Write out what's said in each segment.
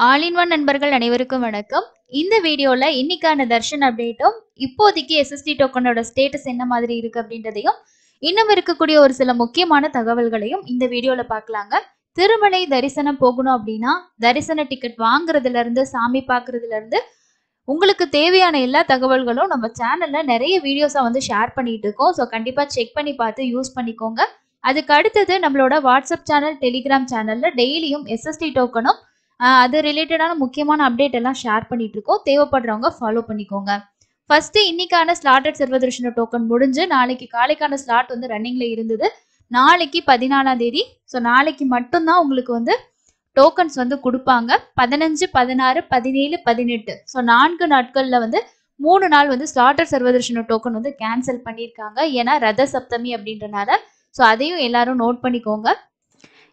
All in one நண்பர்கள் அனைவருக்கும் வணக்கம். இந்த வீடியோல இன்னைக்கான தர்ஷன் அப்டேட்டும், இப்போதைக்கு எஸ்எஸ்டி டோக்கனோட ஸ்டேட்டஸ் என்ன மாதிரி இருக்கு அப்படின்றதையும், இன்னும் இருக்கக்கூடிய ஒரு சில முக்கியமான தகவல்களையும் இந்த வீடியோல பார்க்கலாங்க. திருமலை தரிசனம் போகணும் அப்படின்னா, தரிசன டிக்கெட் வாங்குறதுல இருந்து, சாமி பார்க்கறதுல இருந்து, உங்களுக்கு தேவையான எல்லா தகவல்களும் நம்ம சேனல்ல நிறைய வீடியோஸா வந்து ஷேர் பண்ணிட்டு இருக்கோம். ஸோ கண்டிப்பா செக் பண்ணி பார்த்து யூஸ் பண்ணிக்கோங்க. அதுக்கு அடுத்தது நம்மளோட வாட்ஸ்அப் சேனல், டெலிகிராம் சேனல்ல டெய்லியும் எஸ்எஸ்டி டோக்கனும் அது ரிலேட்டடான முக்கியமான அப்டேட் எல்லாம் ஷேர் பண்ணிட்டு இருக்கோம். தேவைப்படுறவங்க ஃபாலோ பண்ணிக்கோங்க. ஃபர்ஸ்ட் இன்னைக்கான ஸ்லாட்டட் சர்வதர்ஷன டோக்கன் முடிஞ்சு நாளைக்கு காலைக்கான ஸ்லாட் வந்து ரன்னிங்ல இருந்தது. நாளைக்கு 14ஆம் தேதி. ஸோ நாளைக்கு மட்டும்தான் உங்களுக்கு வந்து டோக்கன்ஸ் வந்து கொடுப்பாங்க. 15, 16, 17, 18. ஸோ 4 நாட்கள்ல வந்து 3 நாள் வந்து ஸ்லாட்டட் சர்வதர்ஷன டோக்கன் வந்து கேன்சல் பண்ணியிருக்காங்க. ஏன்னா ரத சப்தமி அப்படின்றனால. ஸோ அதையும் எல்லாரும் நோட் பண்ணிக்கோங்க.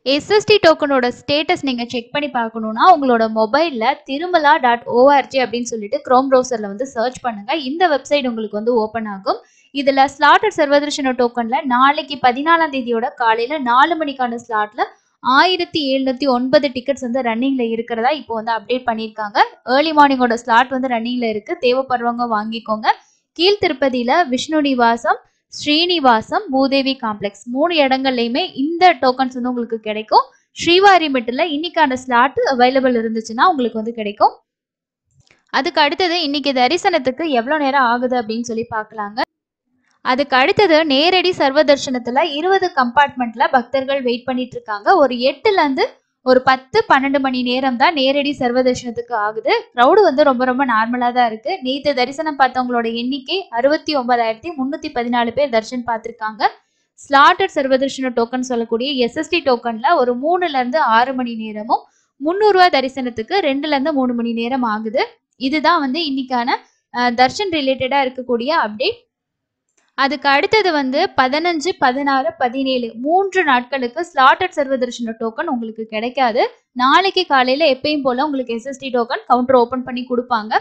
எஸ்எஸ்டி டோக்கனோட ஸ்டேட்டஸ் நீங்கள் செக் பண்ணி பார்க்கணுன்னா உங்களோட மொபைலில் திருமலா.org அப்படின்னு சொல்லிட்டு க்ரோம் ப்ரௌசரில் வந்து சர்ச் பண்ணுங்கள். இந்த வெப்சைட் உங்களுக்கு வந்து ஓப்பன் ஆகும். இதில் ஸ்லாட்டட் சர்வதர்ஷன டோக்கனில் நாளைக்கு 14ஆம் தேதியோட காலையில் 4 மணிக்கான ஸ்லாட்டில் 1709 டிக்கெட்ஸ் வந்து ரன்னிங்கில் இருக்கிறதா இப்போ வந்து அப்டேட் பண்ணியிருக்காங்க. ஏர்லி மார்னிங்கோட ஸ்லாட் வந்து ரன்னிங்கில் இருக்குது. தேவைப்படுறவங்க வாங்கிக்கோங்க. கீழ் திருப்பதியில் விஷ்ணு நிவாசம், ஸ்ரீனிவாசம், பூதேவி காம்ப்ளெக்ஸ் 3 இடங்கள்லையுமே இந்த டோக்கன்ஸ் வந்து உங்களுக்கு கிடைக்கும். ஸ்ரீவாரிமெட்டில் இன்னைக்கான ஸ்லாட் அவைலபிள் இருந்துச்சுன்னா உங்களுக்கு வந்து கிடைக்கும். அதுக்கு அடுத்தது இன்னைக்கு தரிசனத்துக்கு எவ்வளோ நேரம் ஆகுது அப்படின்னு சொல்லி பார்க்கலாங்க. அதுக்கு அடுத்தது நேரடி சர்வ தர்ஷனத்துல 20 கம்பார்ட்மெண்ட்ல பக்தர்கள் வெயிட் பண்ணிட்டு இருக்காங்க. ஒரு 8ல ஒரு 10-12 மணி நேரம் தான் நேரடி சர்வ தர்ஷனத்துக்கு ஆகுது. க்ரௌடு வந்து ரொம்ப நார்மலா தான் இருக்கு. நேற்று தரிசனம் பார்த்தவங்களோட எண்ணிக்கை 69,314 பேர் தரிசனம் பார்த்திருக்காங்க. ஸ்லாட்டட் சர்வ தர்ஷன டோக்கன் சொல்லக்கூடிய எஸ்எஸ்டி டோக்கன்ல ஒரு 3-6 மணி நேரமும், 300 ரூபாய் தரிசனத்துக்கு 2-3 மணி நேரம் ஆகுது. இதுதான் வந்து இன்னைக்கான தர்ஷன் ரிலேட்டடா இருக்கக்கூடிய அப்டேட். அதுக்கு அடுத்தது வந்து 15, 16, 17 3 நாட்களுக்கு ஸ்லாட்டட் சர்வதர்ஷன டோக்கன் உங்களுக்கு கிடைக்காது. நாளைக்கு காலையில எப்பயும் போல உங்களுக்கு எஸ்எஸ்டி டோக்கன் கவுண்டர் ஓபன் பண்ணி கொடுப்பாங்க.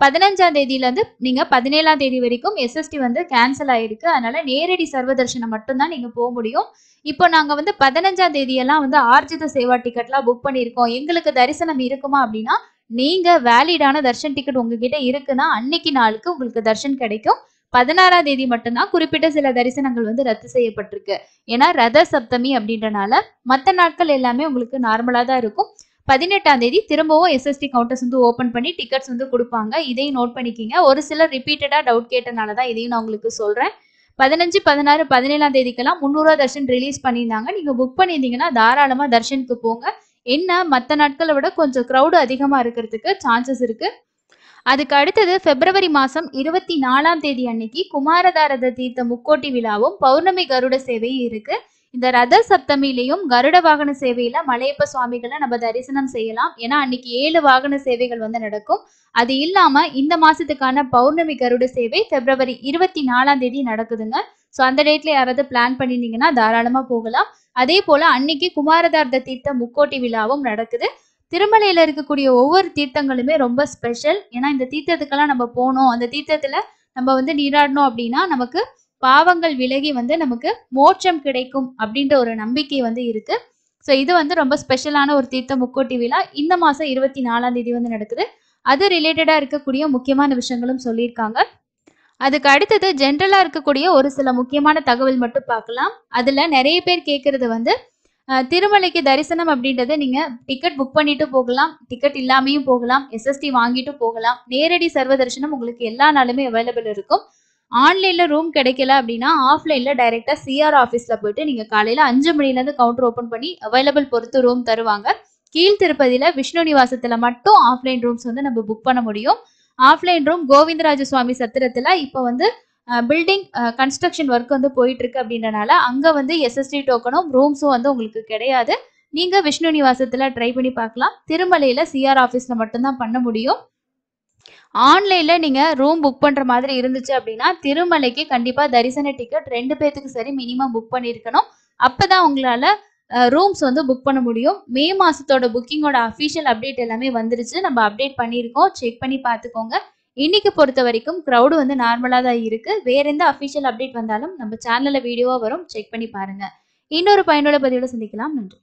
15ஆம் தேதியிலேருந்து நீங்க 17ஆம் தேதி வரைக்கும் எஸ்எஸ்டி வந்து கேன்சல் ஆயிருக்கு. அதனால நேரடி சர்வதர்ஷனம் மட்டும்தான் நீங்க போக முடியும். இப்போ நாங்க வந்து 15ஆம் தேதியெல்லாம் வந்து ஆர்ஜித சேவா டிக்கெட்லாம் புக் பண்ணியிருக்கோம். எங்களுக்கு தரிசனம் இருக்குமா அப்படின்னா, நீங்க வேலிடான தர்ஷன் டிக்கெட் உங்ககிட்ட இருக்குன்னா அன்னைக்கு நாளுக்கு உங்களுக்கு தர்ஷன் கிடைக்கும். 16ஆம் தேதி மட்டும்தான் குறிப்பிட்ட சில தரிசனங்கள் வந்து ரத்து செய்யப்பட்டிருக்கு. ஏன்னா ரத சப்தமி அப்படின்றனால மற்ற நாட்கள் எல்லாமே உங்களுக்கு நார்மலா தான் இருக்கும். 18ஆம் தேதி திரும்பவும் எஸ்எஸ்டி கவுண்டர்ஸ் வந்து ஓபன் பண்ணி டிக்கெட்ஸ் வந்து கொடுப்பாங்க. இதையும் நோட் பண்ணிக்கிங்க. ஒரு சிலர் ரிப்பீட்டடா டவுட் கேட்டனால தான் இதையும் நான் உங்களுக்கு சொல்றேன். 15, 16, 17ஆம் தேதிக்கெல்லாம் 300 தர்ஷன் ரிலீஸ் பண்ணியிருந்தாங்க. நீங்க புக் பண்ணியிருந்தீங்கன்னா தாராளமா தர்ஷனுக்கு போங்க. என்ன மற்ற நாட்களை விட கொஞ்சம் க்ரௌடு அதிகமா இருக்கிறதுக்கு சான்சஸ் இருக்கு. அதுக்கு அடுத்தது பிப்ரவரி மாதம் 24ஆம் தேதி அன்னைக்கு குமாரதாரத தீர்த்த முக்கோட்டி விழாவும் பௌர்ணமி கருட சேவையும் இருக்கு. இந்த ரத சப்தமிலையும் கருட வாகன சேவையில மலையப்ப சுவாமிகளை நம்ம தரிசனம் செய்யலாம். ஏன்னா அன்னைக்கு 7 வாகன சேவைகள் வந்து நடக்கும். அது இல்லாம இந்த மாசத்துக்கான பௌர்ணமி கருட சேவை பிப்ரவரி 24ஆம் தேதி நடக்குதுங்க. ஸோ அந்த டேட்ல யாராவது பிளான் பண்ணிருந்தீங்கன்னா தாராளமா போகலாம். அதே போல அன்னைக்கு குமாரதாரத தீர்த்த முக்கோட்டி விழாவும் நடக்குது. திருமலையில இருக்கக்கூடிய ஒவ்வொரு தீர்த்தங்களுமே ரொம்ப ஸ்பெஷல். ஏன்னா இந்த தீர்த்தத்துக்கெல்லாம் நம்ம போனோம், அந்த தீர்த்தத்துல நம்ம வந்து நீராடணும் அப்படின்னா நமக்கு பாவங்கள் விலகி வந்து நமக்கு மோட்சம் கிடைக்கும் அப்படின்ற ஒரு நம்பிக்கை வந்து இருக்கு. ஸோ இது வந்து ரொம்ப ஸ்பெஷலான ஒரு தீர்த்த முக்கோட்டி விழா. இந்த மாசம் 24ஆம் தேதி வந்து நடக்குது. அது ரிலேட்டடா இருக்கக்கூடிய முக்கியமான விஷயங்களும் சொல்லியிருக்காங்க. அதுக்கு அடுத்தது ஜென்ரலா இருக்கக்கூடிய ஒரு சில முக்கியமான தகவல் மட்டும் பார்க்கலாம். அதுல நிறைய பேர் கேட்கறது வந்து திருமலைக்கு தரிசனம் அப்படின்றத நீங்க டிக்கெட் புக் பண்ணிட்டு போகலாம், டிக்கெட் இல்லாமையும் போகலாம், எஸ்எஸ்டி வாங்கிட்டு போகலாம். நேரடி சர்வ தரிசனம் உங்களுக்கு எல்லா நாளுமே அவைலபிள் இருக்கும். ஆன்லைன்ல ரூம் கிடைக்கல அப்படின்னா ஆஃப்லைன்ல டைரக்டா சிஆர் ஆஃபீஸ்ல போயிட்டு நீங்க காலையில 5 மணிலேருந்து கவுண்டர் ஓப்பன் பண்ணி அவைலபிள் பொறுத்து ரூம் தருவாங்க. கீழ் திருப்பதியில விஷ்ணு நிவாசத்துல மட்டும் ஆஃப்லைன் ரூம்ஸ் வந்து நம்ம புக் பண்ண முடியும். ஆஃப்லைன் ரூம் கோவிந்தராஜ சுவாமி சத்திரத்துல இப்போ வந்து பில்டிங் கன்ஸ்ட்ரக்ஷன் ஒர்க் வந்து போயிட்டு இருக்கு அப்படின்றனால அங்க வந்து எஸ்எஸ்டி டோக்கனும் ரூம்ஸும் வந்து உங்களுக்கு கிடையாது. நீங்க விஷ்ணு நிவாசத்துல ட்ரை பண்ணி பார்க்கலாம். திருமலையில சிஆர் ஆஃபீஸ்ல மட்டும்தான் பண்ண முடியும். ஆன்லைன்ல நீங்க ரூம் புக் பண்ற மாதிரி இருந்துச்சு அப்படின்னா திருமலைக்கு கண்டிப்பா தரிசன டிக்கெட் 2 பேத்துக்கு சரி மினிமம் புக் பண்ணியிருக்கணும். அப்பதான் உங்களால ரூம்ஸ் வந்து புக் பண்ண முடியும். மே மாசத்தோட புக்கிங்கோட அஃபிஷியல் அப்டேட் எல்லாமே வந்துருச்சு. நம்ம அப்டேட் பண்ணியிருக்கோம். செக் பண்ணி பார்த்துக்கோங்க. இன்னைக்கு பொறுத்த வரைக்கும் க்ரௌடு வந்து நார்மலாக தான் இருக்கு. வேற எந்த அஃபிஷியல் அப்டேட் வந்தாலும் நம்ம சேனல்ல வீடியோவா வரும். செக் பண்ணி பாருங்க. இன்னொரு பயனுள்ள பதிவோட சந்திக்கலாம். நன்றி.